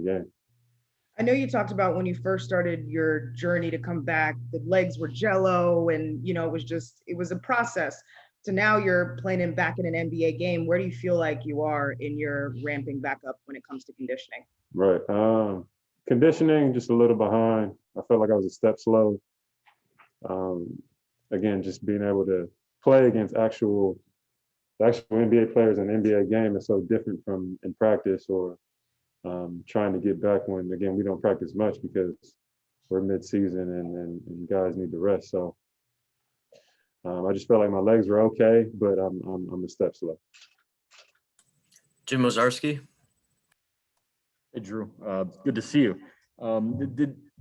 the game. I know you talked about when you first started your journey to come back, the legs were jello and, it was a process. So now you're playing back in an NBA game. Where do you feel like you are in your ramping back up when it comes to conditioning? Right. Conditioning, just a little behind. I felt like I was a step slow. Um, Again, just being able to play against the actual NBA players in the NBA game is so different from in practice or trying to get back when, again, we don't practice much because we're mid-season and guys need to rest. So I just felt like my legs were okay, but I'm a step slow. Jim Ozarski. Hey, Jrue. Good to see you.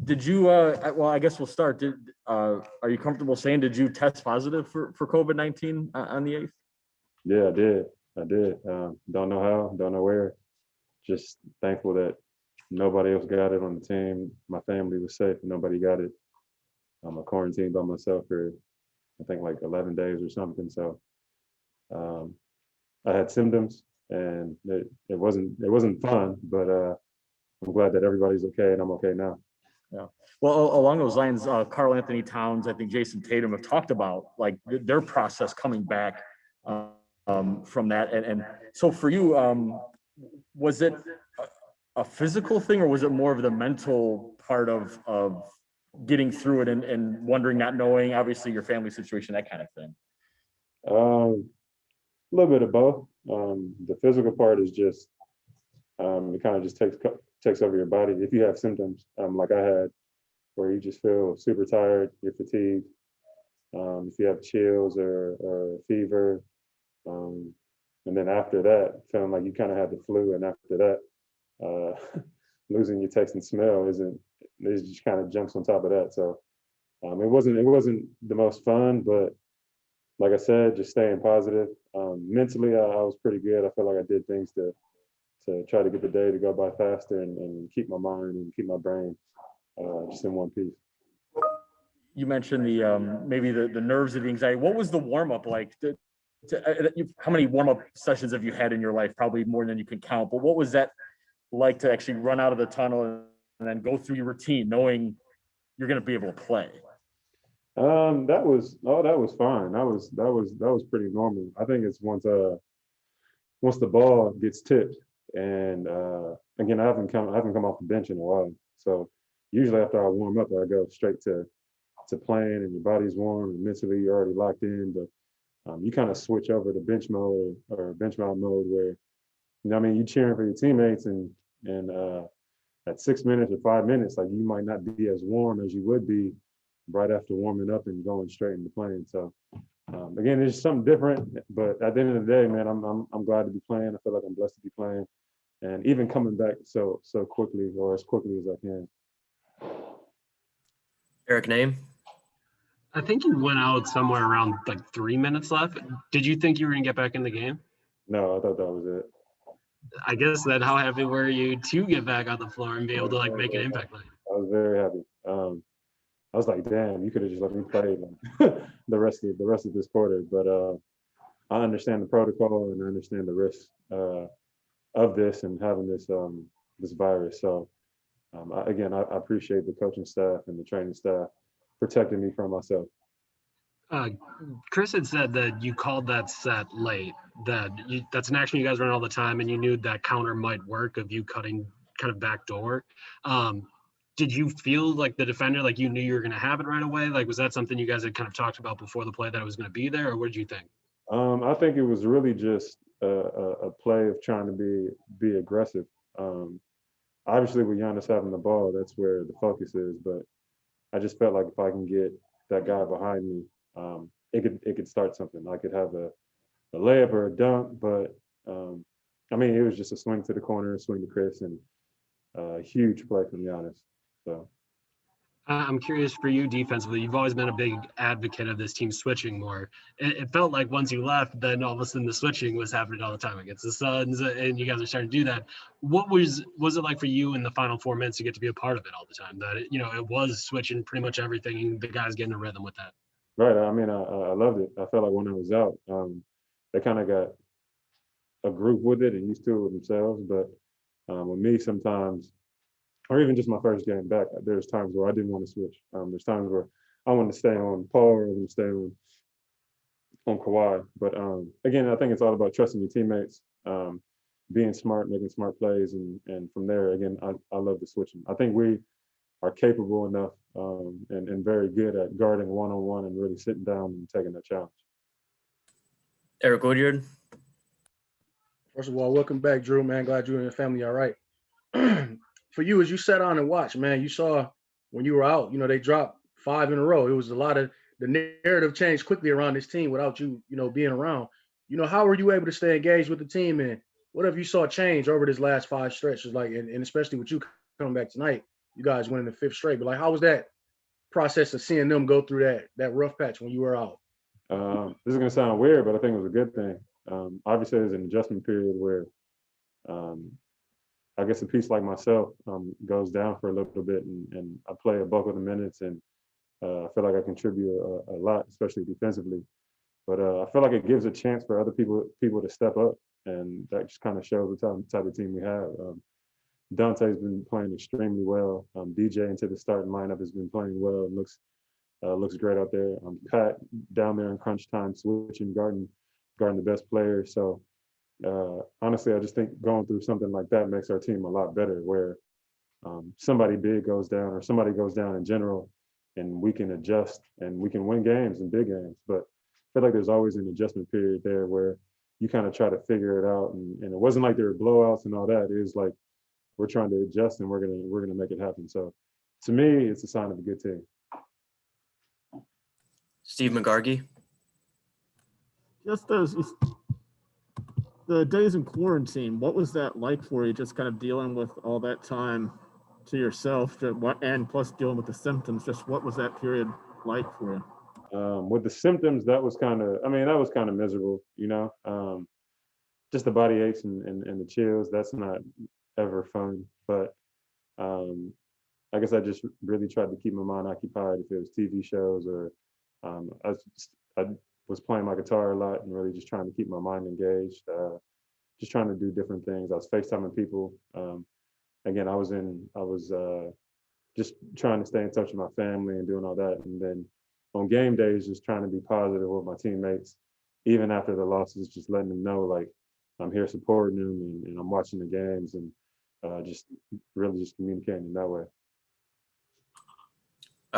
Did you? Well, I guess we'll start. Are you comfortable saying did you test positive for COVID-19 on the 8th? Yeah, I did. Don't know how, don't know where. Just thankful that nobody else got it on the team. My family was safe and nobody got it. I'm quarantined by myself for I think like 11 days or something. So I had symptoms and it wasn't fun, but I'm glad that everybody's okay and I'm okay now. Yeah. Well, along those lines, Karl Anthony Towns, I think Jason Tatum have talked about like their process coming back from that. And so for you, was it a physical thing or was it more of the mental part of getting through it and wondering, not knowing, obviously your family situation, that kind of thing? A little bit of both. The physical part is just it kind of just takes over your body. If you have symptoms like I had, where you just feel super tired, you're fatigued, if you have chills or fever, and then after that, feeling like you kind of have the flu, and after that, losing your taste and smell it just kind of jumps on top of that. So it wasn't the most fun, but like I said, just staying positive. Mentally, I was pretty good. I felt like I did things to try to get the day to go by faster and keep my mind and keep my brain just in one piece. You mentioned the maybe the nerves of the anxiety. What was the warm up like? How many warm up sessions have you had in your life? Probably more than you can count. But what was that like to actually run out of the tunnel and then go through your routine, knowing you're going to be able to play? That was fine. That was pretty normal. I think it's once the ball gets tipped, and again, I haven't come off the bench in a while. So usually after I warm up, I go straight to playing, and your body's warm, and mentally you're already locked in. But you kind of switch over to bench mode or bench mount mode, where you cheering for your teammates, and at 6 minutes or 5 minutes, like you might not be as warm as you would be right after warming up and going straight into playing. So again, it's something different, but at the end of the day, man, I'm glad to be playing. I feel like I'm blessed to be playing, and even coming back so quickly, or as quickly as I can. Eric Name. I think you went out somewhere around like 3 minutes left. Did you think you were gonna get back in the game? No, I thought that was it. I guess then how happy were you to get back on the floor and be able to like make an impact? I was very happy. I was like, damn, you could have just let me play the rest of this quarter. But I understand the protocol and I understand the risks of this and having this virus. So I appreciate the coaching staff and the training staff protecting me from myself. Chris had said that you called that set late. That's an action you guys run all the time, and you knew that counter might work of you cutting kind of back door. Did you feel like the defender, like you knew you were going to have it right away? Like, was that something you guys had kind of talked about before the play that it was going to be there, or what did you think? I think it was really just a play of trying to be aggressive. Obviously, with Giannis having the ball, that's where the focus is. But I just felt like if I can get that guy behind me, it could start something. I could have a layup or a dunk, but it was just a swing to the corner, a swing to Chris, and a huge play from Giannis. So I'm curious for you defensively. You've always been a big advocate of this team switching more. It felt like once you left, then all of a sudden the switching was happening all the time against the Suns, and you guys are starting to do that. What was it like for you in the final 4 minutes to get to be a part of it all the time? That it was switching pretty much everything, and the guys getting a rhythm with that. Right. I loved it. I felt like when I was out, they kind of got a group with it and used to it with themselves. But with me, sometimes or even just my first game back, there's times where I didn't want to switch. There's times where I wanted to stay on Paul or I wanted to stay on Kawhi. But again, I think it's all about trusting your teammates, being smart, making smart plays, and from there, again, I love the switching. I think we are capable enough and very good at guarding one-on-one and really sitting down and taking that challenge. Eric Woodyard. First of all, welcome back, Jrue, man. Glad you and your family are right. For you, as you sat on and watched, man, you saw when you were out, you know, they dropped 5 in a row. It was a lot of the narrative changed quickly around this team without you, you know, being around. You know, how were you able to stay engaged with the team, and what have you saw change over this last 5 stretches, like, and especially with you coming back tonight, you guys winning the 5th straight, but like, how was that process of seeing them go through that rough patch when you were out? This is gonna sound weird, but I think it was a good thing. Obviously, there's an adjustment period where I guess a piece like myself goes down for a little bit, and I play a bulk of the minutes, and I feel like I contribute a lot, especially defensively. But I feel like it gives a chance for other people to step up, and that just kind of shows the type of team we have. Dante's been playing extremely well. DJ into the starting lineup has been playing well and looks great out there. Pat down there in crunch time, switching, guarding the best player. So honestly, I just think going through something like that makes our team a lot better, where somebody big goes down or somebody goes down in general, and we can adjust and we can win games and big games. But I feel like there's always an adjustment period there where you kind of try to figure it out. And it wasn't like there were blowouts and all that. It was like we're trying to adjust and we're gonna make it happen. So to me, it's a sign of a good team. Steve McGargy. Just as the days in quarantine, what was that like for you? Just kind of dealing with all that time to yourself, and plus dealing with the symptoms. Just what was that period like for you? With the symptoms, that was kind of miserable, you know. Just the body aches and the chills. That's not ever fun. But I guess I just really tried to keep my mind occupied. If it was TV shows or I was playing my guitar a lot and really just trying to keep my mind engaged. Just trying to do different things. I was FaceTiming people. Again, I was just trying to stay in touch with my family and doing all that. And then on game days, just trying to be positive with my teammates, even after the losses, just letting them know like I'm here supporting them and I'm watching the games, and just really just communicating in that way.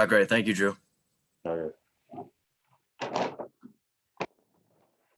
Great. Thank you, Jrue. All right.